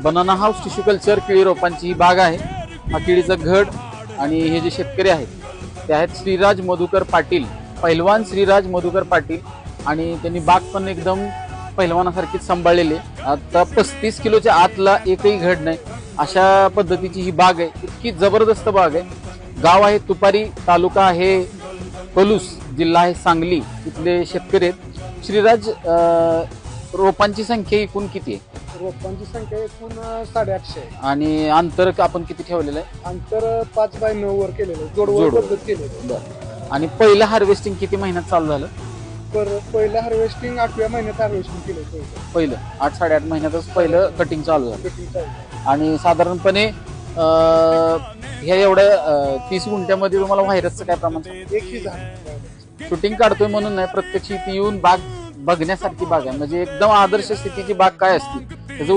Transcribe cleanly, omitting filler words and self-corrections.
Banana house tissue culture केळी रोपांची ही बाग आहे. हा केळीचा घड. आणि हे जे शेतकरी आहेत ते आहेत श्रीराज मधुकर पाटील, पैलवान श्रीराज मधुकर पाटील. आणि त्यांनी बाग पण एकदम पैलवानासारखीच सांभाळलेली आहे. आता 35 किलोच्या आतला एकही घड नाही अशा पद्धतीची ही बाग आहे. इतकी जबरदस्त बाग आहे. गाव आहे तुपारी, तालुका आहे पलूस, जिल्हा आहे सांगली. इथले शेतकरी आहेत. श्रीराज, रोपांची संख्या एकूण किती आहे? रोपांची संख्या एकूण 850 आहे. आणि अंतर आपण किती ठेवलेलं आहे? अंतर 5 बाय 9 वर केलेलं आहे, जोडवर पद्धत केलेलं आहे. आणि पहिलं हार्वेस्टिंग किती महिन्यात चालू झालं? पहिलं हार्वेस्टिंग 8व्या महिन्यात हार्वेस्टिंग केलं. पहिलं 8-8.5 महिन्यातच पहिलं कटिंग चालू झालं. कटिंग चालू. आणि साधारणपणे ह्या एवढ्या 30 गुंठ्यामध्ये तुम्हाला व्हायरसचं काय प्रमाण? एकही झाड. शूटिंग काढतोय म्हणून नाही, प्रत्यक्ष इथे येऊन बाग बघण्यासारखी बाग आहे. म्हणजे एकदम आदर्श स्थितीची बाग काय असते त्याचं